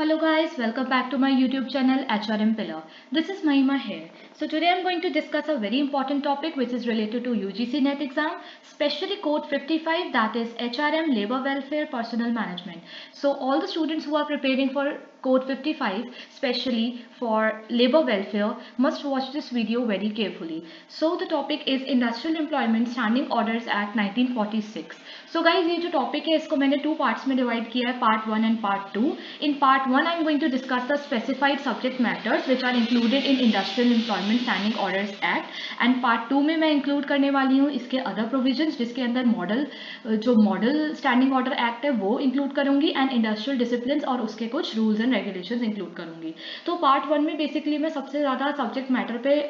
Hello guys, welcome back to my YouTube channel HRM Pillar. This is Mahima here. So today I'm going to discuss a very important topic which is related to UGC NET exam, especially code 55, that is HRM Labor Welfare Personnel Management. So all the students who are preparing for code 55, especially for labor welfare, must watch this video very carefully. So the topic is Industrial Employment Standing Orders Act 1946. So guys, ये जो topic है इसको मैंने two parts में divide किया है, part 1 and part 2. In part 1 I am going to discuss the specified subject matters which are included in industrial employment standing orders act, and part 2 में मैं इंक्लूड करने वाली हूँ इसके अदर प्रोविजंस, जिसके अंदर मॉडल स्टैंडिंग ऑर्डर एक्ट है वो इंक्लूड करूंगी, एंड इंडस्ट्रियल डिसिप्लिन और उसके कुछ रूल्स एंड रेगुलेशंस इंक्लूड करूंगी. तो पार्ट 1 में बेसिकली मैं सबसे ज़्यादा सब्जेक्ट मैटर पे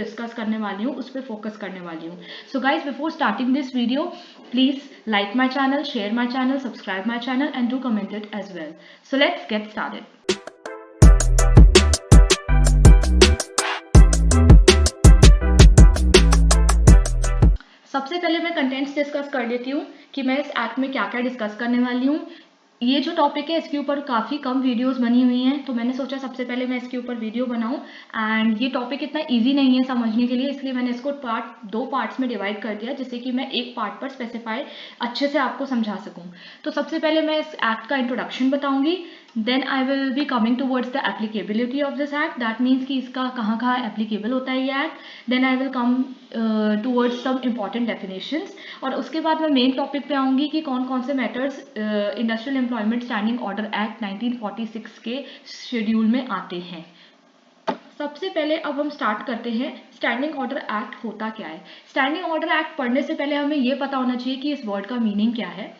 डिस्कस करने वाली हूँ, उस पर फोकस करने वाली हूँ. So guys, before starting this video, please like my channel, share my channel, subscribe my channel and do comment it as well. So let's get started. सबसे पहले मैं कंटेंट्स डिस्कस कर लेती हूँ कि मैं इस एक्ट में क्या क्या डिस्कस करने वाली हूँ. ये जो टॉपिक है इसके ऊपर काफ़ी कम वीडियोस बनी हुई हैं, तो मैंने सोचा सबसे पहले मैं इसके ऊपर वीडियो बनाऊं. एंड ये टॉपिक इतना इजी नहीं है समझने के लिए, इसलिए मैंने इसको दो पार्ट्स में डिवाइड कर दिया, जिससे कि मैं एक पार्ट पर स्पेसिफाई अच्छे से आपको समझा सकूं. तो सबसे पहले मैं इस एक्ट का इंट्रोडक्शन बताऊंगी, then I will be coming towards the applicability of this act, that means कि इसका कहाँ कहाँ एप्लीकेबल होता है ये act. Then I will come towards some important definitions, और उसके बाद मैं मेन टॉपिक पे आऊँगी कि कौन कौन से matters industrial employment standing order act 1946 के शेड्यूल में आते हैं. सबसे पहले अब हम स्टार्ट करते हैं स्टैंडिंग ऑर्डर एक्ट होता क्या है. स्टैंडिंग ऑर्डर एक्ट पढ़ने से पहले हमें ये पता होना चाहिए कि इस वर्ड का मीनिंग क्या है.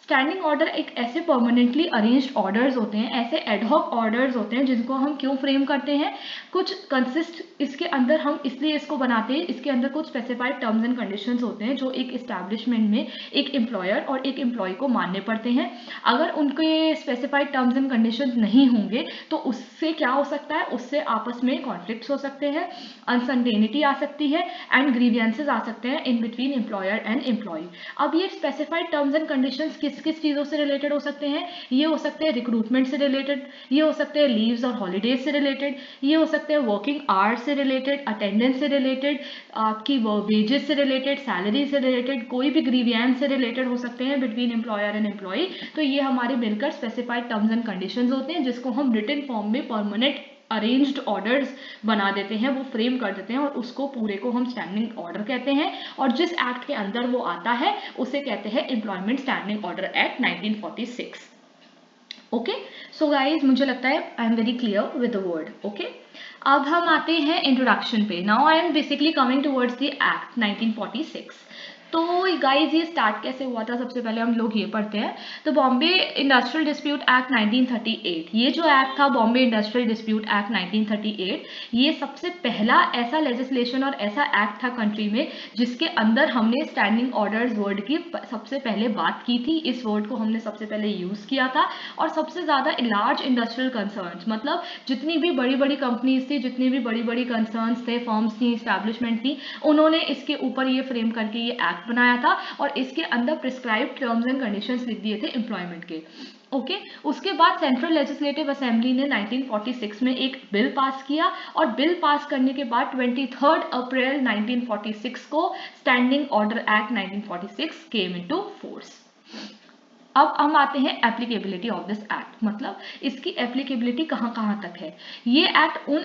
स्टैंडिंग ऑर्डर एक ऐसे परमानेंटली अरेंज्ड ऑर्डर्स होते हैं, ऐसे एडहॉक ऑर्डर्स होते हैं जिनको हम क्यों फ्रेम करते हैं, कुछ कंसिस्ट इसके अंदर हम इसलिए इसको बनाते हैं, इसके अंदर कुछ स्पेसिफाइड टर्म्स एंड कंडीशंस होते हैं जो एक इस्टेब्लिशमेंट में एक एम्प्लॉयर और एक एम्प्लॉय को मानने पड़ते हैं. अगर उनके स्पेसिफाइड टर्म्स एंड कंडीशंस नहीं होंगे तो उससे क्या हो सकता है, उससे आपस में कॉन्फ्लिक्ट्स हो सकते हैं, अनसर्टेनिटी आ सकती है, एंड ग्रीवियंसेस आ सकते हैं in between employer and employee. अब ये स्पेसिफाइड टर्म्स एंड कंडीशंस किस किस चीज़ों से रिलेटेड हो सकते हैं. ये हो सकते हैं रिक्रूटमेंट से रिलेटेड, ये हो सकते हैं लीव्स और हॉलीडेज से रिलेटेड, ये हो सकते हैं वर्किंग आवर्स से रिलेटेड, अटेंडेंस से रिलेटेड, आपकी वेजेस से रिलेटेड, सैलरी से रिलेटेड, कोई भी ग्रीवियंस से रिलेटेड हो सकते हैं बिटवीन एम्प्लॉयर एंड एम्प्लॉय. तो ये हमारे मिलकर स्पेसिफाइड टर्म्स एंड कंडीशंस होते हैं, जिसको हम रिटन फॉर्म में परमानेंट अरेंज्ड ऑर्डर्स बना देते हैं, वो फ्रेम कर देते हैं, और उसको पूरे को हम स्टैंडिंग ऑर्डर कहते हैं. और जिस एक्ट के अंदर वो आता है उसे कहते हैं employment standing order act 1946. Okay, so guys, मुझे लगता है I am very clear with the word. Okay, अब हम आते हैं इंट्रोडक्शन पे. Now I am basically coming towards the act 1946. तो गाइज ये स्टार्ट कैसे हुआ था, सबसे पहले हम लोग ये पढ़ते हैं. तो बॉम्बे इंडस्ट्रियल डिस्प्यूट एक्ट 1938, ये जो एक्ट था बॉम्बे इंडस्ट्रियल डिस्प्यूट एक्ट 1938, ये सबसे पहला ऐसा लेजिस्लेशन और ऐसा एक्ट था कंट्री में जिसके अंदर हमने स्टैंडिंग ऑर्डर्स वर्ड की सबसे पहले बात की थी. इस वर्ड को हमने सबसे पहले यूज किया था, और सबसे ज्यादा लार्ज इंडस्ट्रियल कंसर्न्स, मतलब जितनी भी बड़ी बड़ी कंपनीज थी, जितनी भी बड़ी बड़ी कंसर्न्स थे, फर्म्स थी, एस्टैब्लिशमेंट थी, उन्होंने इसके ऊपर ये फ्रेम करके ये एक्ट बनाया था, और इसके अंदर प्रिस्क्राइब्ड टर्म्स एंड कंडीशंस लिख दिए थे एम्प्लॉयमेंट के. ओके, उसके बाद सेंट्रल लेजिस्लेटिव असेंबली ने 1946 में एक बिल पास किया, और बिल पास करने के बाद 23 अप्रैल 1946 को standing order act 1946 came into force. अब हम आते हैं एप्लीकेबिलिटी ऑफ दिस एक्ट, मतलब इसकी एप्लीकेबिलिटी कहाँ कहाँ तक है. ये एक्ट उन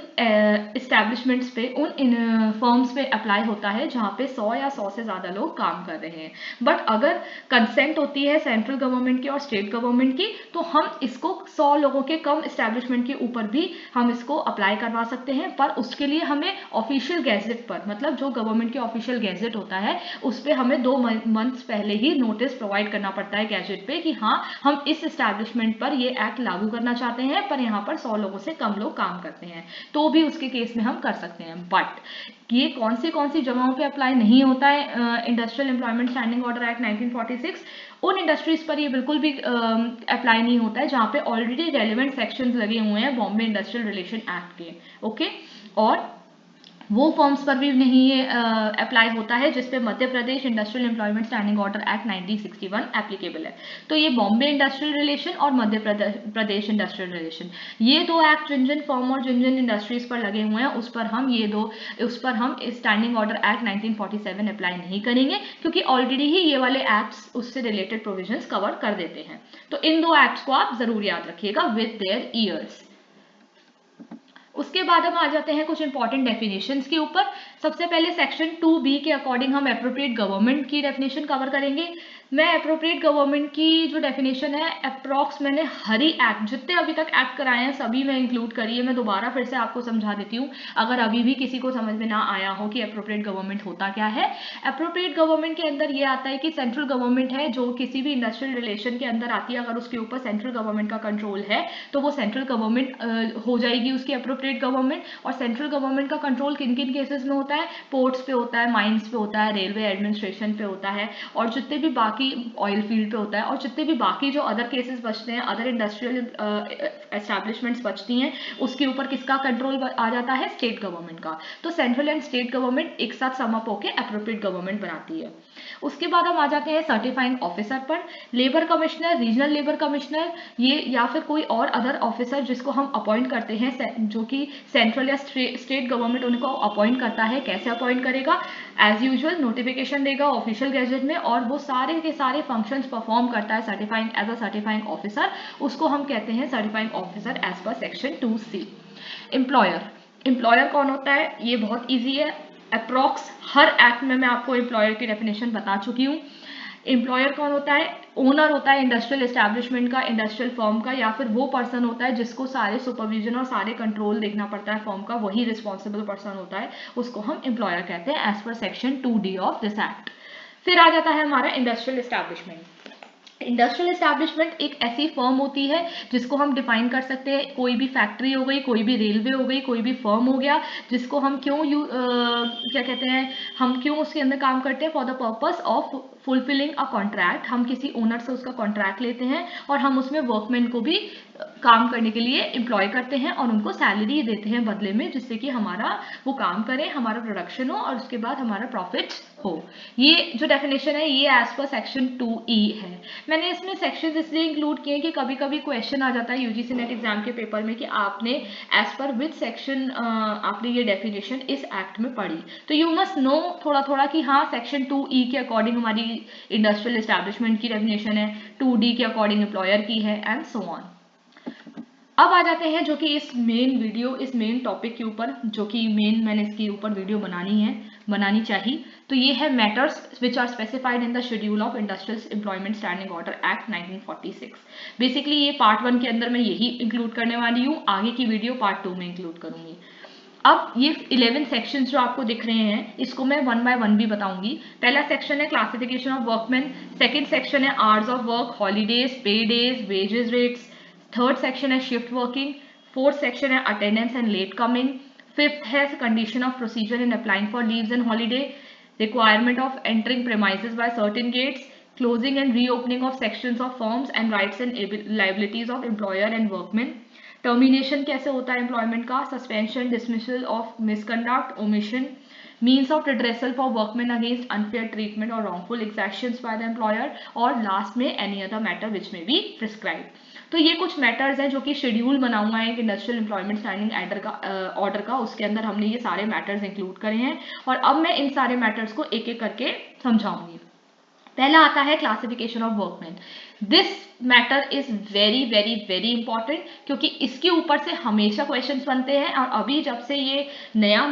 एस्टैब्लिशमेंट्स पे, उन फर्म्स पे अप्लाई होता है जहाँ पे 100 या 100 से ज़्यादा लोग काम कर रहे हैं. बट अगर कंसेंट होती है सेंट्रल गवर्नमेंट की और स्टेट गवर्नमेंट की, तो हम इसको 100 लोगों के कम एस्टैब्लिशमेंट के ऊपर भी हम इसको अप्लाई करवा सकते हैं. पर उसके लिए हमें ऑफिशियल गैजेट पर, मतलब जो गवर्नमेंट के ऑफिशियल गैजेट होता है उस पर हमें 2 मंथ्स पहले ही नोटिस प्रोवाइड करना पड़ता है गैजेट पे कि हाँ हम इस एस्टैब्लिशमेंट पर ये एक्ट लागू करना चाहते हैं, पर यहाँ पर 100 लोगों से कम लोग काम करते हैं, तो भी उसके केस में हम कर सकते हैं. बट ये कौन सी जगहों पे अप्लाई नहीं होता है industrial employment standing order act 1946, उन इंडस्ट्रीज पर ये बिल्कुल भी अप्लाई नहीं होता है जहाँ पे ऑलरेडी रेलिवेंट सेक्शंस लगे हुए हैं बॉम्बे इंडस्ट्रियल रिलेशन एक्ट के. ओके, और वो फॉर्म्स पर भी नहीं अप्लाई होता है जिस पे Madhya Pradesh industrial employment standing order act 1961 applicable है। तो ये बॉम्बे इंडस्ट्रियल रिलेशन और मध्य प्रदेश इंडस्ट्रियल रिलेशन, ये दो एक्ट जिन जिन फॉर्म और जिन जिन इंडस्ट्रीज पर लगे हुए हैं उस पर हम स्टैंडिंग ऑर्डर एक्ट 1947 अप्लाई नहीं करेंगे, क्योंकि ऑलरेडी ही ये वाले एक्ट्स उससे रिलेटेड प्रोविजंस कवर कर देते हैं। तो इन दो एक्ट्स को आप जरूर याद रखिएगा विद देयर ईयर्स। उसके बाद हम आ जाते हैं कुछ इंपॉर्टेंट डेफिनेशंस के ऊपर। सबसे पहले सेक्शन 2B के अकॉर्डिंग हम एप्रोप्रिएट गवर्नमेंट की डेफिनेशन कवर करेंगे। मैं एप्रोप्रिएट गवर्नमेंट की जो डेफिनेशन है अप्रॉक्स मैंने हर ही एक्ट, जितने अभी तक एक्ट कराए हैं सभी में इंक्लूड करी है। मैं दोबारा फिर से आपको समझा देती हूँ अगर अभी भी किसी को समझ में ना आया हो कि एप्रोप्रिएट गवर्नमेंट होता क्या है। एप्रोप्रिएट गवर्नमेंट के अंदर ये आता है कि सेंट्रल गवर्नमेंट है जो किसी भी इंडस्ट्रियल रिलेशन के अंदर आती है, अगर उसके ऊपर सेंट्रल गवर्नमेंट का कंट्रोल है तो वो सेंट्रल गवर्नमेंट हो जाएगी उसकी एप्रोप्रिएट गवर्नमेंट। और सेंट्रल गवर्नमेंट का कंट्रोल किन किन केसेस में होता है, पोर्ट्स पे होता है, माइंस पे होता है, रेलवे एडमिनिस्ट्रेशन पे होता है, और जितने भी बाकी ऑयल फील्ड पे होता है, और जितने भी बाकी जो अदर केसेस बचते हैं, अदर इंडस्ट्रियल एस्टैब्लिशमेंट्स बचती हैं, उसके ऊपर किसका कंट्रोल आ जाता है, स्टेट गवर्नमेंट का। तो सेंट्रल एंड स्टेट गवर्नमेंट एक साथ सम अप होकर एप्रोप्रिएट गवर्नमेंट बनाती है। उसके बाद हम आ जाते हैं सर्टिफाइंग ऑफिसर पर। Labour commissioner, regional labour commissioner, ये या फिर कोई और अदर ऑफिसर जिसको हम अपॉइंट करते हैं, जो कि सेंट्रल या स्टेट गवर्नमेंट उनको अपॉइंट करता है। कैसे अपॉइंट करेगा, एज यूजुअल नोटिफिकेशन देगा ऑफिशियल गैजेट में और वो सारे के सारे फंक्शंस परफॉर्म करता है certifying as a certifying officer. उसको हम कहते हैं certifying officer as per section 2C। Employer कौन होता है, ये बहुत ईजी है। अप्रॉक्स हर एक्ट में मैं आपको एम्प्लॉयर की डेफिनेशन बता चुकी हूँ। एम्प्लॉयर कौन होता है, ओनर होता है इंडस्ट्रियल एस्टैब्लिशमेंट का, इंडस्ट्रियल फर्म का, या फिर वो पर्सन होता है जिसको सारे सुपरविजन और सारे कंट्रोल देखना पड़ता है फर्म का, वही रिस्पॉन्सिबल पर्सन होता है, उसको हम एम्प्लॉयर कहते हैं as per section 2D of this act. फिर आ जाता है हमारा इंडस्ट्रियल एस्टैब्लिशमेंट। इंडस्ट्रियल एस्टैब्लिशमेंट एक ऐसी फर्म होती है जिसको हम डिफाइन कर सकते हैं, कोई भी फैक्ट्री हो गई, कोई भी रेलवे हो गई, कोई भी फर्म हो गया, जिसको हम क्या कहते हैं, हम क्यों उसके अंदर काम करते हैं, for the purpose of fulfilling a contract. हम किसी ओनर से उसका कॉन्ट्रैक्ट लेते हैं और हम उसमें वर्कमैन को भी काम करने के लिए एम्प्लॉय करते हैं और उनको सैलरी देते हैं बदले में, जिससे कि हमारा वो काम करें, हमारा प्रोडक्शन हो और उसके बाद हमारा प्रॉफिट हो। ये जो डेफिनेशन है ये एज पर सेक्शन 2E है। मैंने इसमें सेक्शंस इसलिए इंक्लूड किए कि कभी कभी क्वेश्चन आ जाता है यूजीसी नेट एग्जाम के पेपर में कि आपने एज पर विच सेक्शन आपने ये डेफिनेशन इस एक्ट में पढ़ी। तो यू मस्ट नो थोड़ा थोड़ा कि हाँ सेक्शन 2E के अकॉर्डिंग हमारी इंडस्ट्रियल एस्टैब्लिशमेंट की डेफिनेशन है, 2D के अकॉर्डिंग एम्प्लॉयर की है, एंड सो ऑन। अब आ जाते हैं जो कि इस मेन टॉपिक के ऊपर, जो कि मैंने इसके ऊपर वीडियो बनानी चाहिए। तो ये है matters which are specified in the schedule of industrial employment standing order act 1946। Basically ये पार्ट 1 के अंदर मैं यही इंक्लूड करने वाली हूँ, आगे की वीडियो पार्ट 2 में इंक्लूड करूंगी। अब ये 11 सेक्शंस जो आपको दिख रहे हैं इसको मैं 1 बाय 1 भी बताऊंगी। पहला सेक्शन है classification of workman, second section है hours of work, holidays, pay days, wages rates, third section है शिफ्ट वर्किंग, फोर्थ सेक्शन है attendance and late coming, fifth है condition of procedure in applying for leaves and holiday, requirement of entering premises by certain gates, closing and reopening of sections of firms and rights and liabilities of employer and workman, termination कैसे होता है employment का, suspension, dismissal of misconduct, omission, means of redressal for workmen against unfair treatment or wrongful exactions by the employer, और last में any other matter which may be prescribed। तो ये कुछ matters हैं जो कि शेड्यूल बना हुआ है इंडस्ट्रियल एम्प्लॉयमेंट स्टैंडिंग ऑर्डर का, उसके अंदर हमने ये सारे मैटर्स इंक्लूड करे हैं और अब मैं इन सारे मैटर्स को एक एक करके समझाऊंगी। पहला आता है classification of workman. This matter is very very very important क्योंकि इसके ऊपर से हमेशा क्वेश्चंस बनते हैं और अभी जब से ये नया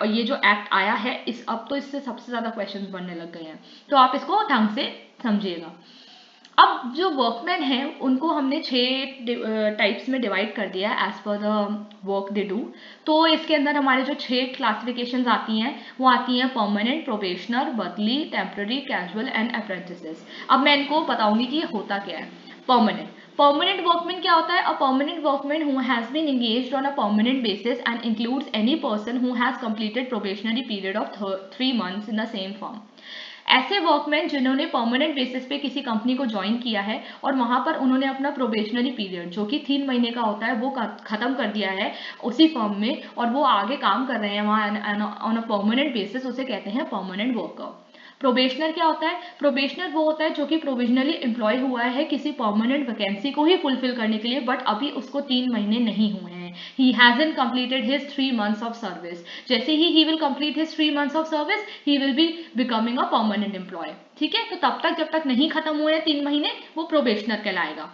ये जो एक्ट आया है अब तो इससे सबसे ज्यादा क्वेश्चंस बनने लग गए हैं, तो आप इसको ढंग से समझिएगा। अब जो वर्कमैन है उनको हमने 6 टाइप्स में डिवाइड कर दिया है as per the work they do. तो इसके अंदर हमारे जो 6 क्लासिफिकेशंस आती हैं वो आती हैं परमानेंट, प्रोबेशनर, बदली, टेम्पररी, कैजुअल एंड अप्रेंटिसेस। अब मैं इनको बताऊंगी कि ये होता क्या है। परमानेंट वर्कमैन क्या होता है? A permanent workman who has been engaged on a permanent basis and includes any person who has completed probationary period of 3 months in the same firm. ऐसे वर्कमैन जिन्होंने परमानेंट बेसिस पे किसी company को join किया है और वहां पर उन्होंने अपना प्रोबेशनरी पीरियड जो कि 3 महीने का होता है वो खत्म कर दिया है उसी फर्म में और वो आगे काम कर रहे हैं वहाँ ऑन अ परमानेंट बेसिस, उसे कहते हैं परमानेंट वर्कर। प्रोबेशनर क्या होता है? प्रोबेशनर वो होता है जो कि प्रोविजनली एम्प्लॉय हुआ है किसी परमानेंट वैकेंसी को ही फुलफिल करने के लिए, बट अभी उसको 3 महीने नहीं हुए हैं। He hasn't completed his 3 months of service. जैसे ही he will complete his 3 months of service, he will be becoming a permanent employee. ठीक है, तो तब तक जब तक नहीं खत्म हुए 3 महीने वो प्रोबेशनर कहलाएगा।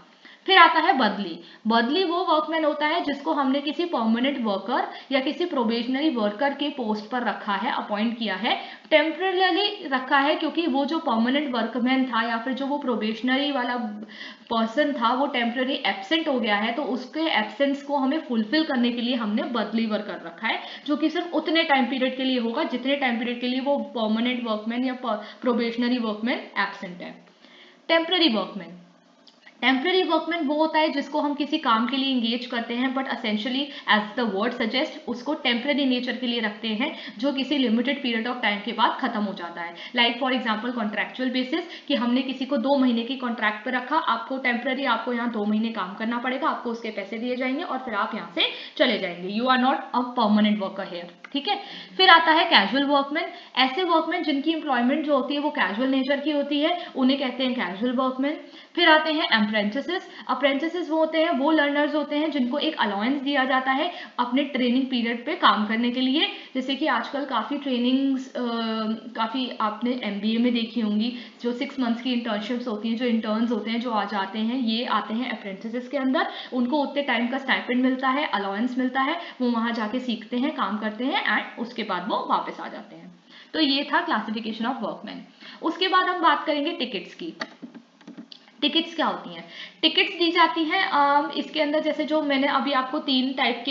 फिर आता है बदली। बदली वो वर्कमैन होता है जिसको हमने किसी परमानेंट वर्कर या किसी प्रोबेशनरी वर्कर के पोस्ट पर रखा है, अपॉइंट किया है, टेम्पररी रखा है, क्योंकि वो जो परमानेंट वर्कमैन था या फिर जो वो प्रोबेशनरी वाला पर्सन था वो टेम्पररी एब्सेंट हो गया है, तो उसके एब्सेंस को हमें फुलफिल करने के लिए हमने बदली वर्कर रखा है, जो कि सिर्फ उतने टाइम पीरियड के लिए होगा जितने टाइम पीरियड के लिए वो परमानेंट वर्कमैन या प्रोबेशनरी वर्कमैन एब्सेंट है। टेम्पररी वर्कमैन, टेम्पररी वर्कमैन वो होता है जिसको हम किसी काम के लिए इंगेज करते हैं but essentially as the word suggest उसको टेम्पररी नेचर के लिए रखते हैं जो किसी लिमिटेड पीरियड ऑफ टाइम के बाद खत्म हो जाता है। Like for example contractual basis, कि हमने किसी को 2 महीने की कॉन्ट्रैक्ट पर रखा, आपको टेम्पररी आपको यहाँ 2 महीने काम करना पड़ेगा, आपको उसके पैसे दिए जाएंगे और फिर आप यहाँ से चले जाएंगे। You are not a permanent worker here. ठीक है, फिर आता है कैजुअल वर्कमैन। ऐसे वर्कमैन जिनकी एम्प्लॉयमेंट जो होती है वो कैजुअल नेचर की होती है, उन्हें कहते हैं कैजुअल वर्कमैन। फिर आते हैं अप्रेंटिसेस। अप्रेंटिसेस वो होते हैं, वो लर्नर्स होते हैं जिनको एक अलाउंस दिया जाता है अपने ट्रेनिंग पीरियड पे काम करने के लिए। जैसे कि आजकल काफ़ी ट्रेनिंग्स काफ़ी आपने MBA में देखी होंगी, जो 6 मंथ्स की इंटर्नशिप्स होती हैं, जो इंटर्न्स होते हैं जो आ जाते हैं, ये आते हैं अप्रेंटिसेस के अंदर। उनको उतने टाइम का स्टाइपेंड मिलता है, अलाउंस मिलता है, वो वहाँ जाके सीखते हैं, काम करते हैं एंड उसके बाद वो वापस आ जाते हैं। तो ये था क्लासिफिकेशन ऑफ वर्कमैन। उसके बाद हम बात करेंगे टिकट्स की। टिकट्स क्या होती हैं? टिकट्स दी जाती हैं इसके अंदर, जैसे जो मैंने अभी आपको 6 टाइप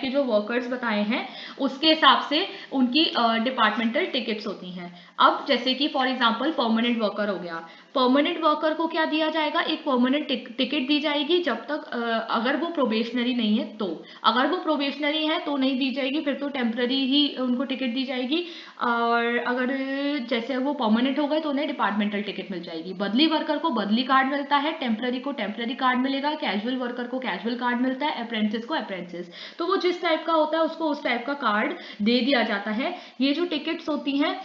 के जो वर्कर्स बताए हैं उसके हिसाब से उनकी डिपार्टमेंटल टिकट्स होती हैं। अब जैसे कि फॉर एग्जांपल परमानेंट वर्कर हो गया, परमानेंट वर्कर को क्या दिया जाएगा? एक परमानेंट टिकट दी जाएगी जब तक अगर वो प्रोबेशनरी नहीं है तो, अगर वो प्रोबेशनरी है तो नहीं दी जाएगी, फिर तो टेम्पररी ही उनको टिकट दी जाएगी, और अगर जैसे वो परमानेंट हो गए तो उन्हें डिपार्टमेंटल टिकट मिल जाएगी। बदली वर्कर को बदली कार्ड मिलता है, टेम्पररी को टेम्पररी कार्ड मिलेगा, कैजुअल वर्कर को कैजुअल कार्ड मिलता है, अप्रेंटिस को अप्रेंटिस। तो वो जिस टाइप का होता है उसको उस टाइप का कार्ड दे दिया जाता है। ये जो टिकट्स होती हैं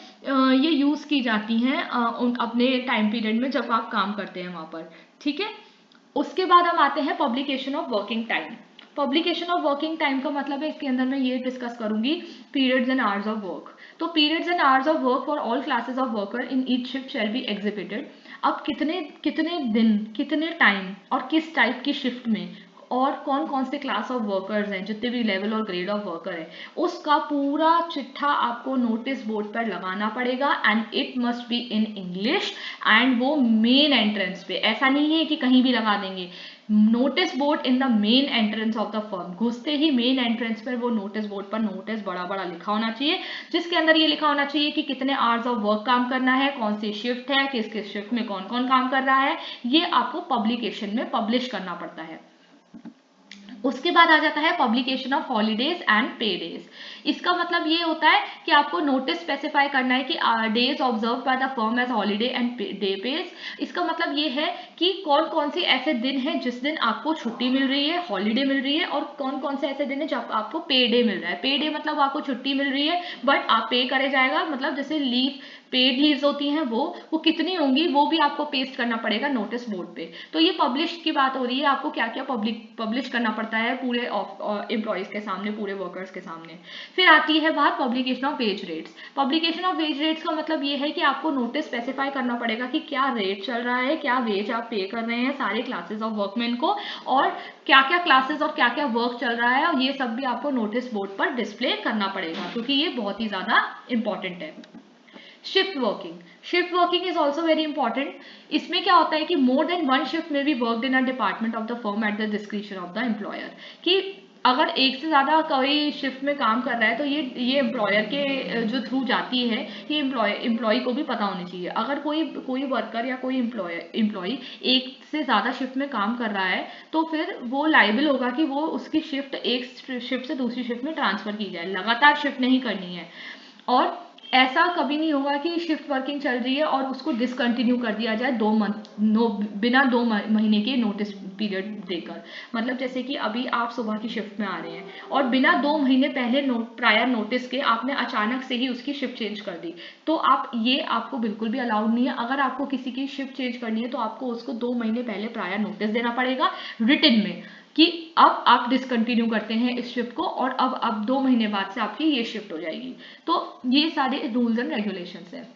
ये यूज की जाती हैं अपने टाइम पीरियड में जब आप काम करते हैं वहां पर। ठीक है, उसके बाद हम आते हैं publication of working time. Publication of working time का मतलब है, इसके अंदर मैं ये डिस्कस करूंगी periods and hours of work. तो periods and hours of work for all classes of worker in each shift shall be exhibited. अब कितने कितने दिन, कितने टाइम और किस टाइप की शिफ्ट में और कौन कौन से क्लास ऑफ वर्कर्स हैं, जितने भी लेवल और ग्रेड ऑफ वर्कर है, उसका पूरा चिट्ठा आपको नोटिस बोर्ड पर लगाना पड़ेगा and it must be in English. And वो मेन एंट्रेंस पे, ऐसा नहीं है कि कहीं भी लगा देंगे, notice board in the main entrance of the firm. घुसते ही मेन एंट्रेंस पर वो नोटिस बोर्ड पर नोटिस बड़ा बड़ा लिखा होना चाहिए, जिसके अंदर ये लिखा होना चाहिए कि कितने आवर्स ऑफ वर्क काम करना है, कौन सी शिफ्ट है, किस किस शिफ्ट में कौन कौन काम कर रहा है, ये आपको पब्लिकेशन में पब्लिश करना पड़ता है। उसके बाद आ जाता है पब्लिकेशन ऑफ हॉलीडेज एंड पे डेज। इसका मतलब ये होता है कि आपको नोटिस स्पेसिफाई करना है कि days observe by the firm as holiday and day pays. इसका मतलब ये है कि कौन कौन से ऐसे दिन हैं जिस दिन आपको छुट्टी मिल रही है, हॉलीडे मिल रही है, और कौन कौन से ऐसे दिन है जब आपको पे डे मिल रहा है। पे डे मतलब आपको छुट्टी मिल रही है बट आप पे करे जाएगा, मतलब जैसे लीव, पेड लीव्स होती हैं वो कितनी होंगी वो भी आपको पेस्ट करना पड़ेगा नोटिस बोर्ड पे। तो ये पब्लिश की बात हो रही है, आपको क्या क्या पब्लिश करना पड़ता है पूरे एम्प्लॉयज के सामने, पूरे वर्कर्स के सामने। फिर आती है बात publication of ways rates. Publication of ways rates का मतलब ये है कि आपको नोटिस स्पेसिफाई करना पड़ेगा कि क्या रेट चल रहा है, क्या वेज आप पे कर रहे हैं सारे क्लासेस ऑफ वर्कमैन को, और क्या क्या क्लासेस और क्या क्या वर्क चल रहा है, और ये सब भी आपको नोटिस बोर्ड पर डिस्प्ले करना पड़ेगा, क्योंकि ये बहुत ही ज्यादा इंपॉर्टेंट है। Shift working, shift working is also very important. इसमें क्या होता है कि मोर देन वन शिफ्ट में be worked in a department of the firm at the description of the employer. कि अगर एक से ज्यादा कोई शिफ्ट में काम कर रहा है तो ये एम्प्लॉयर के जो थ्रू जाती है, ये एम्प्लॉय को भी पता होनी चाहिए। अगर कोई वर्कर या कोई एम्प्लॉय एक से ज्यादा शिफ्ट में काम कर रहा है तो फिर वो लाइबल होगा कि वो उसकी शिफ्ट एक शिफ्ट से दूसरी शिफ्ट में ट्रांसफर की जाए, लगातार शिफ्ट नहीं करनी है। और ऐसा कभी नहीं होगा कि शिफ्ट वर्किंग चल रही है और उसको डिसकंटिन्यू कर दिया जाए बिना 2 महीने के नोटिस पीरियड देकर। मतलब जैसे कि अभी आप सुबह की शिफ्ट में आ रहे हैं और बिना 2 महीने पहले प्रायर नोटिस के आपने अचानक से ही उसकी शिफ्ट चेंज कर दी, तो आपको बिल्कुल भी अलाउड नहीं है। अगर आपको किसी की शिफ्ट चेंज करनी है तो आपको उसको 2 महीने पहले प्रायर नोटिस देना पड़ेगा रिटन में कि अब आप डिसकंटिन्यू करते हैं इस शिफ्ट को और अब 2 महीने बाद से आपकी ये शिफ्ट हो जाएगी। तो ये सारे रूल्स एंड रेगुलेशंस हैं।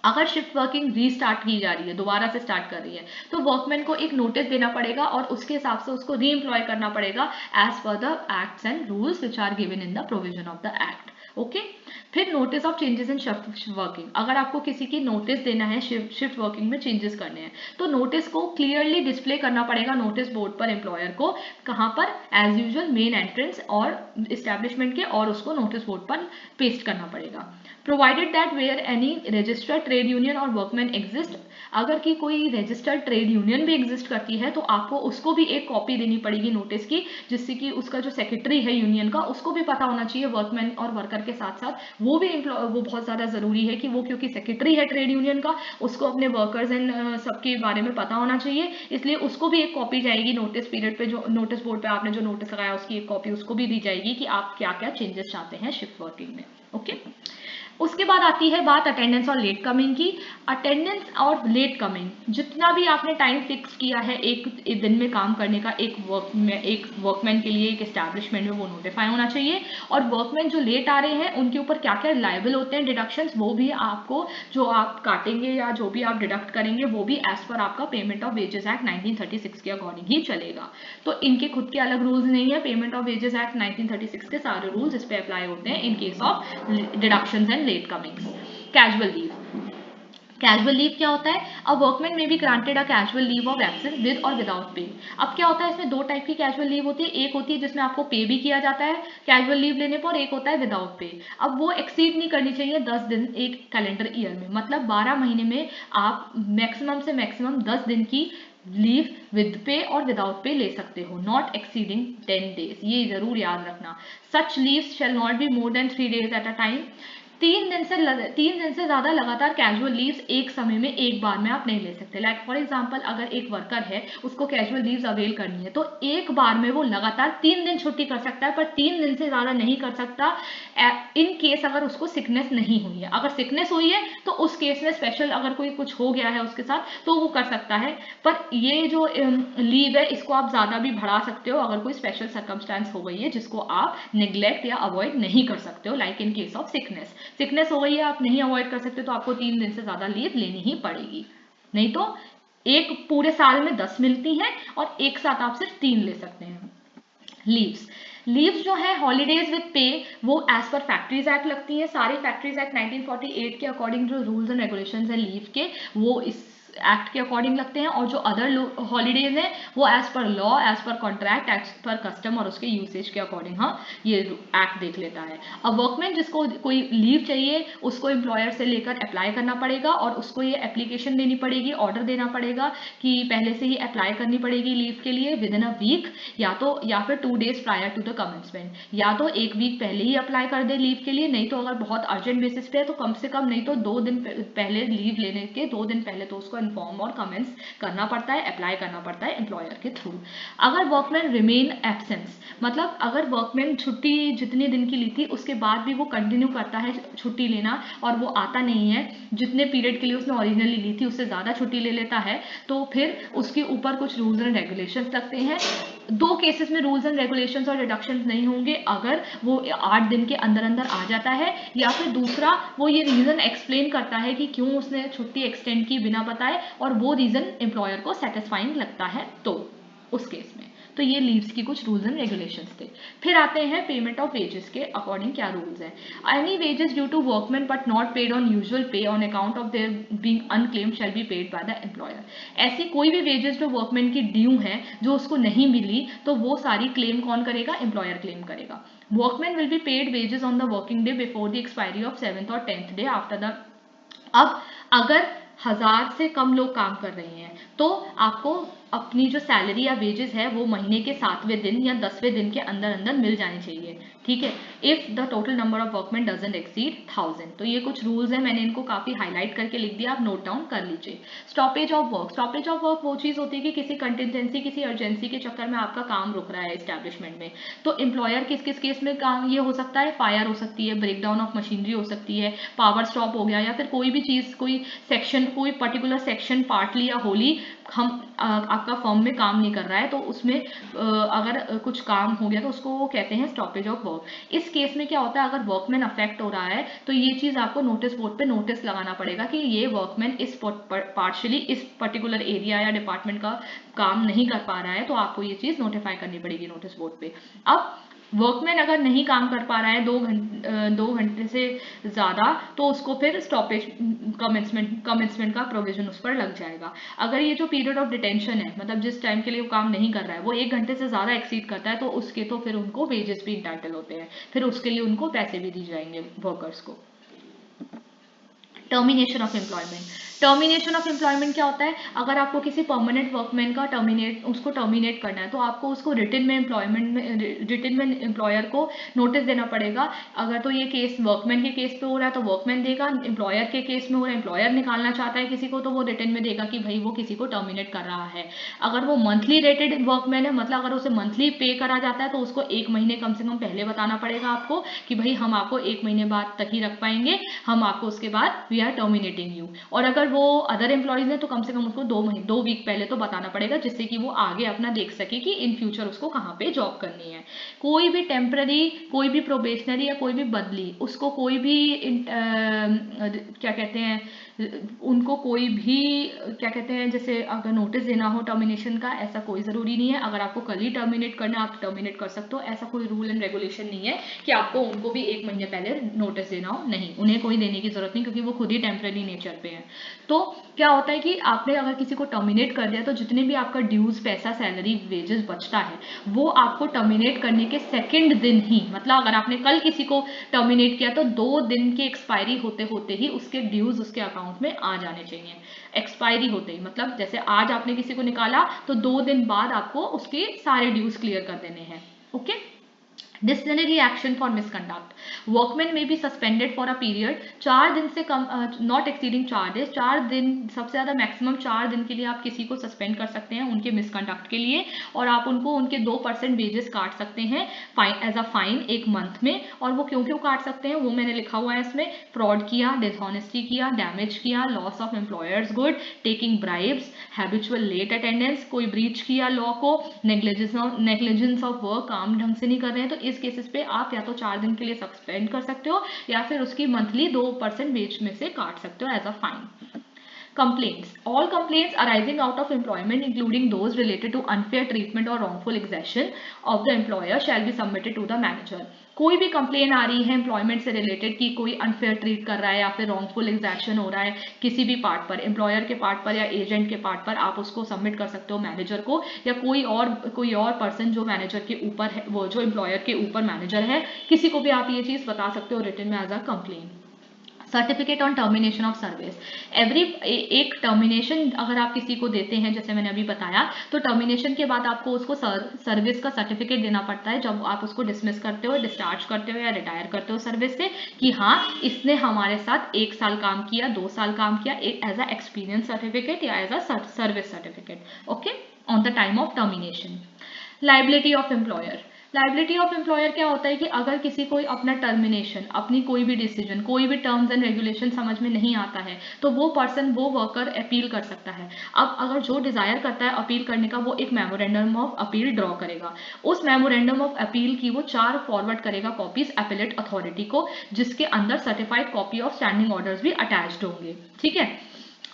अगर शिफ्ट वर्किंग रीस्टार्ट की जा रही है, दोबारा से स्टार्ट कर रही है, तो वर्कमैन को एक नोटिस देना पड़ेगा और उसके हिसाब से उसको री एम्प्लॉय करना पड़ेगा as per the acts and rules which are given in the provision of the act. Okay. फिर notice of changes in shift working. अगर आपको किसी की नोटिस देना है शिफ्ट वर्किंग में चेंजेस करने हैं, तो नोटिस को क्लियरली डिस्प्ले करना पड़ेगा नोटिस बोर्ड पर एम्प्लॉयर को। कहाँ पर? एज यूजुअल मेन एंट्रेंस और इस्टेब्लिशमेंट के, और उसको नोटिस बोर्ड पर पेस्ट करना पड़ेगा। Provided that where any registered trade union or workman exist. अगर की कोई रजिस्टर्ड ट्रेड यूनियन भी एग्जिस्ट करती है तो आपको उसको भी एक कॉपी देनी पड़ेगी नोटिस की, जिससे कि उसका जो सेक्रेटरी है यूनियन का उसको भी पता होना चाहिए वर्कमैन और वर्कर के साथ साथ। वो बहुत ज़्यादा ज़रूरी है कि वो, क्योंकि सेक्रेटरी है ट्रेड यूनियन का, उसको अपने वर्कर्स एंड सबके बारे में पता होना चाहिए, इसलिए उसको भी एक कॉपी जाएगी नोटिस पीरियड पे, जो नोटिस बोर्ड पे आपने जो नोटिस लगाया उसकी एक कॉपी उसको भी दी जाएगी कि आप क्या क्या चेंजेस चाहते हैं शिफ्ट वर्किंग में। ओके। उसके बाद आती है बात अटेंडेंस और लेट कमिंग की। अटेंडेंस और लेट कमिंग, जितना भी आपने टाइम फिक्स किया है एक दिन में काम करने का एक वर्कमैन के लिए एक एस्टैब्लिशमेंट में, वो नोटिफाई होना चाहिए। और वर्कमैन जो लेट आ रहे हैं उनके ऊपर क्या क्या लायबल होते हैं डिडक्शंस, वो भी आपको, जो आप काटेंगे या जो भी आप डिडक्ट करेंगे वो भी एज पर आपका पेमेंट ऑफ वेजेस एक्ट 1936 के अकॉर्डिंग ही चलेगा। तो इनके खुद के अलग रूल्स नहीं है। पेमेंट ऑफ वेजेस एक्ट 1936 के सारे रूल्स इस पे अप्लाई होते हैं in case of deductions and late comings. Casual leave. Casual leave क्या होता है? A workman may be granted a casual leave of absence with or without pay. अब क्या होता है, इसमें 2 टाइप की कैजुअल लीव होती है। एक होती है जिसमें आपको पे भी किया जाता है कैजुअल लीव लेने पर, एक होता है विदाउट पे। अब वो एक्सीड नहीं करनी चाहिए 10 दिन एक कैलेंडर ईयर में, मतलब 12 महीने में आप मैक्सिमम से मैक्सिमम 10 दिन की लीव विद पे और विदाउट पे ले सकते हो, नॉट एक्सीडिंग 10 डेज। ये जरूर याद रखना। Such leaves shall not be more than 3 days at a time. 3 दिन से ज्यादा लगातार कैजुअल लीव्स एक समय में एक बार में आप नहीं ले सकते। लाइक फॉर एग्जांपल, अगर एक वर्कर है उसको कैजुअल लीव्स अवेल करनी है तो एक बार में वो लगातार 3 दिन छुट्टी कर सकता है, पर 3 दिन से ज्यादा नहीं कर सकता इन केस अगर उसको सिकनेस नहीं हुई है। अगर सिकनेस हुई है तो उस केस में स्पेशल, अगर कोई कुछ हो गया है उसके साथ तो वो कर सकता है। पर ये जो लीव है इसको आप ज्यादा भी बढ़ा सकते हो अगर कोई स्पेशल सर्कमस्टांस हो गई है जिसको आप निग्लेक्ट या अवॉइड नहीं कर सकते हो, like in case of sickness हो गई है, आप नहीं अवॉइड कर सकते तो आपको 3 दिन से ज्यादा लीव लेनी ही पड़ेगी। नहीं तो एक पूरे साल में 10 मिलती हैं और एक साथ आप सिर्फ 3 ले सकते हैं। लीव्स जो है हॉलीडेज विद पे, वो एज पर फैक्ट्रीज एक्ट लगती है। सारे फैक्ट्रीज एक्ट 1948 के अकॉर्डिंग जो रूल्स एंड रेगुलेशंस है लीव के, वो इस एक्ट के अकॉर्डिंग लगते हैं। और जो अदर हॉलीडेज हैं वो as per law, as per contract, as per custom और उसके यूसेज के अकॉर्डिंग हाँ ये एक्ट देख लेता है। अब वर्कमैन जिसको कोई लीव चाहिए उसको एम्प्लॉयर से लेकर अप्लाई करना पड़ेगा और उसको ये एप्लीकेशन देनी पड़ेगी, ऑर्डर देना पड़ेगा कि पहले से ही अप्लाई करनी पड़ेगी लीव के लिए विद इन अ वीक, या फिर 2 days prior to the commencement. या तो 1 वीक पहले ही अप्लाई कर दे लीव के लिए, नहीं तो अगर बहुत अर्जेंट बेसिस पे है तो कम से कम नहीं तो 2 दिन पहले, लीव लेने के 2 दिन पहले तो उसको इन्फॉर्म और कमेंस करना पड़ता है, अप्लाई करना पड़ता है एम्प्लॉयर के थ्रू। अगर वर्कमैन रिमेन एब्सेंस, मतलब अगर वर्कमैन छुट्टी जितने दिन की ली थी उसके बाद भी वो कंटिन्यू करता है छुट्टी लेना और वो आता नहीं है, जितने पीरियड के लिए उसने ओरिजिनली ली थी उससे ज़्यादा छुट्टी ले लेता है, तो फिर उसके ऊपर कुछ रूल्स एंड रेगुलेशंस लगते हैं। 2 केसेस में रूल्स एंड रेगुलेशंस और डिडक्शंस नहीं होंगे, अगर वो 8 दिन के अंदर अंदर आ जाता है, या फिर दूसरा वो ये रीज़न एक्सप्लेन करता है कि क्यों उसने छुट्टी एक्सटेंड की बिना बताए और वो रीज़न एम्प्लॉयर को सेटिस्फाइंग लगता है, तो उस केस में। तो ये लीव्स की कुछ रूल्स एंड रेगुलेशंस थे। फिर आते हैं पेमेंट ऑफ वेजेस के अकॉर्डिंग क्या रूल्स हैं। Any wages due to workman but not paid on usual pay on account of their being unclaimed shall be paid by the employer. ऐसी कोई भी वेजेस जो वर्कमैन की ड्यू है जो उसको नहीं मिली तो वो सारी क्लेम कौन करेगा? एम्प्लॉयर क्लेम करेगा। Workman will be paid wages on the working day before the expiry of 7th और 10th डे आफ्टर द। अब अगर 1000 से कम लोग काम कर रहे हैं तो आपको अपनी जो सैलरी या वेजेस है वो महीने के 7वें दिन या 10वें दिन के अंदर अंदर मिल जानी चाहिए, ठीक है। If the total number of workman doesn't exceed 1000। तो ये कुछ रूल्स है, मैंने इनको काफी हाईलाइट करके लिख दिया, आप नोट डाउन कर लीजिए। Stoppage of work, stoppage of work वो चीज होती है कि किसी कंटिजेंसी, किसी अर्जेंसी के चक्कर में आपका काम रुक रहा है एस्टैब्लिशमेंट में। तो एम्प्लॉयर किस किस केस में काम ये हो सकता है, फायर हो सकती है, ब्रेकडाउन ऑफ मशीनरी हो सकती है, पावर स्टॉप हो गया, या फिर कोई भी चीज, कोई सेक्शन, कोई पर्टिकुलर सेक्शन पार्टली या होली हम आपका फर्म में काम नहीं कर रहा है, तो उसमें अगर कुछ काम हो गया तो उसको वो कहते हैं स्टॉपेज ऑफ वर्क। इस केस में क्या होता है, अगर वर्कमैन अफेक्ट हो रहा है तो ये चीज आपको नोटिस बोर्ड पे नोटिस लगाना पड़ेगा कि ये वर्कमैन इस पार्शियली इस पर्टिकुलर एरिया या डिपार्टमेंट का काम नहीं कर पा रहा है, तो आपको ये चीज नोटिफाई करनी पड़ेगी नोटिस बोर्ड पे। अब वर्कमैन अगर नहीं काम कर पा रहा है 2 घंटे से ज़्यादा, तो उसको फिर स्टॉपेज कमेंसमेंट का प्रोविजन उस पर लग जाएगा। अगर ये जो पीरियड ऑफ डिटेंशन है, मतलब जिस टाइम के लिए वो काम नहीं कर रहा है, वो 1 घंटे से ज़्यादा एक्सीड करता है, तो उसके तो फिर उनको वेजेस भी इंटाइटल होते हैं, फिर उसके लिए उनको पैसे भी दी जाएंगे वर्कर्स को। Termination of employment, termination of employment क्या होता है, अगर आपको किसी परमानेंट वर्कमैन का उसको टर्मिनेट करना है, तो आपको उसको रिटन में एम्प्लॉयर को नोटिस देना पड़ेगा। अगर तो ये केस वर्कमैन के केस पे हो रहा है तो वर्कमैन देगा, एम्प्लॉयर के केस में हो रहा है, एम्प्लॉयर निकालना चाहता है किसी को, तो वो रिटन में देगा कि भाई वो किसी को टर्मिनेट कर रहा है। अगर वो मंथली रेटेड वर्कमैन है, मतलब अगर उसे मंथली पे करा जाता है, तो उसको 1 महीने कम से कम पहले बताना पड़ेगा आपको कि भाई हम आपको 1 महीने बाद तक ही रख पाएंगे, हम आपको उसके बाद वी आर टर्मिनेटिंग यू। और अगर वो अदर एम्प्लॉइज है तो कम से कम उसको 2 वीक पहले तो बताना पड़ेगा, जिससे कि वो आगे अपना देख सके कि इन फ्यूचर उसको कहाँ पे जॉब करनी है। कोई भी टेम्पररी, कोई भी प्रोबेशनरी या कोई भी बदली, उसको कोई भी क्या कहते हैं, उनको कोई भी क्या कहते हैं, जैसे अगर नोटिस देना हो टर्मिनेशन का, ऐसा कोई ज़रूरी नहीं है। अगर आपको कल ही टर्मिनेट करना है, आप टर्मिनेट कर सकते हो, ऐसा कोई रूल एंड रेगुलेशन नहीं है कि आपको उनको भी 1 महीने पहले नोटिस देना हो, नहीं, उन्हें कोई देने की जरूरत नहीं, क्योंकि वो खुद ही टेम्पररी नेचर पे है। तो क्या होता है कि आपने अगर किसी को टर्मिनेट कर दिया, तो जितने भी आपका ड्यूज, पैसा, सैलरी, वेजेस बचता है, वो आपको टर्मिनेट करने के सेकेंड दिन ही, मतलब अगर आपने कल किसी को टर्मिनेट किया तो 2 दिन की एक्सपायरी होते होते ही उसके ड्यूज उसके अकाउंट में आ जाने चाहिए। एक्सपायरी होते ही, मतलब जैसे आज आपने किसी को निकाला तो 2 दिन बाद आपको उसके सारे ड्यूज क्लियर कर देने हैं। Okay. Disciplinary action for misconduct, workman may be suspended for a period 4 दिन से कम, नॉट एक्सीडिंग 4 डेज, 4 दिन, सबसे ज़्यादा मैक्सिमम 4 दिन के लिए आप किसी को सस्पेंड कर सकते हैं उनके मिसकंडक्ट के लिए, और आप उनको उनके 2% वेजेस काट सकते हैं एज अ फाइन 1 मंथ में। और वो क्यों क्यों काट सकते हैं वो मैंने लिखा हुआ है इसमें, फ्रॉड किया, डिसऑनेस्टी किया, डैमेज किया, loss of employer's good, taking bribes, habitual late attendance, कोई ब्रीच किया लॉ को, नेग्लिजेंस ऑफ वर्क, काम ढंग से नहीं कर रहे हैं, तो इस केसेस पे आप या तो 4 दिन के लिए सस्पेंड कर सकते हो, या फिर उसकी मंथली 2% वेज में से काट सकते हो as a fine. Complaints. All complaints arising out of employment, including those related to unfair treatment or wrongful exertion of the employer, shall be submitted to the manager. कोई भी कंप्लेन आ रही है employment से रिलेटेड कि कोई unfair treat कर रहा है या फिर रॉन्गफुल एग्जैक्शन हो रहा है किसी भी पार्ट पर, एम्प्लॉयर के पार्ट पर या एजेंट के पार्ट पर, आप उसको सबमिट कर सकते हो मैनेजर को, या कोई और पर्सन जो मैनेजर के ऊपर है, वो जो एम्प्लॉयर के ऊपर मैनेजर है, किसी को भी आप ये चीज़ बता सकते हो रिटन में as a complaint. Certificate on termination of service, एक टर्मिनेशन अगर आप किसी को देते हैं, जैसे मैंने अभी बताया, तो टर्मिनेशन के बाद आपको उसको सर्विस का सर्टिफिकेट देना पड़ता है जब आप उसको डिसमिस करते हो, डिस्चार्ज करते हो या रिटायर करते हो सर्विस से, कि हाँ इसने हमारे साथ 1 साल काम किया, 2 साल काम किया, एज अ एक्सपीरियंस सर्टिफिकेट या as a service certificate. Okay, on the time of termination. Liability of employer, liability of employer क्या होता है कि अगर किसी को अपना टर्मिनेशन, अपनी कोई भी डिसीजन, कोई भी टर्म्स एंड रेगुलेशन समझ में नहीं आता है, तो वो पर्सन, वो वर्कर अपील कर सकता है। अब अगर जो डिजायर करता है अपील करने का, वो एक मेमोरेंडम ऑफ अपील ड्रॉ करेगा, उस मेमोरेंडम ऑफ अपील की वो 4 फॉरवर्ड करेगा कॉपीज एपेलेट अथॉरिटी को, जिसके अंदर certified copy of standing orders भी अटैच्ड होंगे। ठीक है,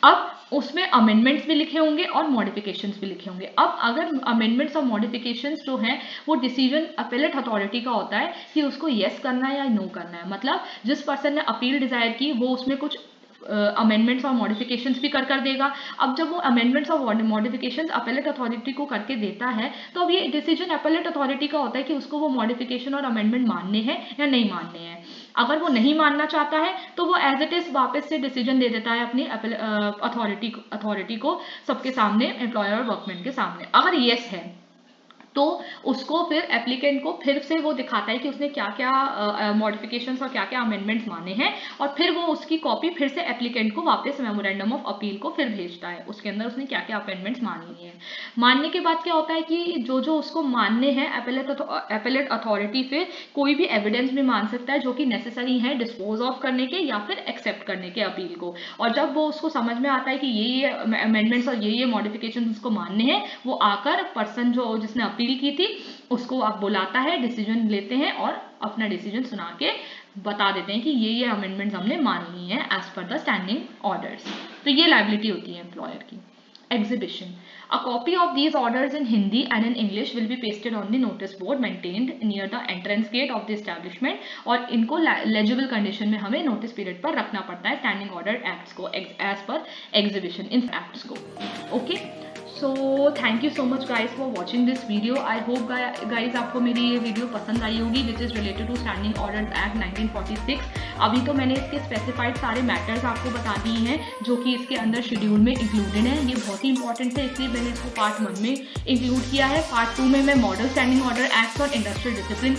अब उसमें अमेंडमेंट्स भी लिखे होंगे और मॉडिफिकेशंस भी लिखे होंगे। अब अगर अमेंडमेंट्स और मॉडिफिकेशंस जो हैं वो डिसीजन अपेलेट अथॉरिटी का होता है कि उसको येस करना है या नो करना है, मतलब जिस पर्सन ने अपील डिजायर की वो उसमें कुछ अमेंडमेंट्स और मॉडिफिकेशंस भी कर देगा। अब जब वो अमेंडमेंट्स और मॉडिफिकेशंस अपेलेट अथॉरिटी को करके देता है, तो अब ये डिसीजन अपेलेट अथॉरिटी का होता है कि उसको वो मॉडिफिकेशन और अमेंडमेंट मानने हैं या नहीं मानने हैं। अगर वो नहीं मानना चाहता है तो वो एज इट इज वापस से डिसीजन दे देता है अपनी अथॉरिटी को सबके सामने, एम्प्लॉयर और वर्कमैन के सामने। अगर येस है तो उसको फिर एप्लीकेंट को फिर से वो दिखाता है कि उसने क्या क्या मॉडिफिकेशंस और क्या क्या अमेंडमेंट्स माने हैं, और फिर वो उसकी कॉपी फिर से एप्लीकेंट को वापस मेमोरेंडम ऑफ अपील को फिर भेजता है, उसके अंदर उसने क्या क्या अमेंडमेंट्स मानी है। मानने के बाद क्या होता है कि जो जो उसको मानने हैं एपेलेट अथॉरिटी फिर कोई भी एविडेंस भी मान सकता है जो कि नेसेसरी है डिस्पोज ऑफ करने के या फिर एक्सेप्ट करने के अपील को। और जब वो उसको समझ में आता है कि ये अमेंडमेंट्स और ये मॉडिफिकेशन उसको मानने हैं, वो आकर पर्सन जो जिसने अपील की थी उसको आप बुलाता है, डिसीजन लेते हैं और अपना डिसीजन सुना के बता देते हैं कि ये अमेंडमेंट्स हमने मान ली हैं as per the standing orders. तो ये लायबिलिटी होती है एम्प्लॉयर की। Exhibition. A copy of these orders in Hindi and in English will be pasted on the notice board maintained near the entrance gate of the establishment, और इनको legible condition में हमें notice period पर रखना पड़ता है standing order acts को as per exhibition in acts को। Okay? So thank you so much guys for watching this video. I hope guys आपको मेरी ये वीडियो पसंद आई होगी which is related to Standing Orders Act 1946। अभी तो मैंने इसके स्पेसिफाइड सारे मैटर्स आपको बता दिए हैं जो कि इसके अंदर शेड्यूल में इंक्लूडेड हैं। ये बहुत ही इंपॉर्टेंट है इसलिए मैंने इसको पार्ट 1 में इंक्लूड किया है। पार्ट 2 में मैं मॉडल स्टैंडिंग ऑर्डर एक्ट और इंडस्ट्रियल डिसिप्लिन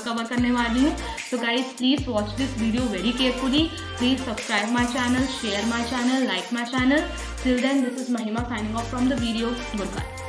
कवर करने वाली हूँ। So guys, please watch this video very carefully. Please subscribe my channel, share my channel, like my channel. Till then, this is Mahima signing off from the video. Goodbye.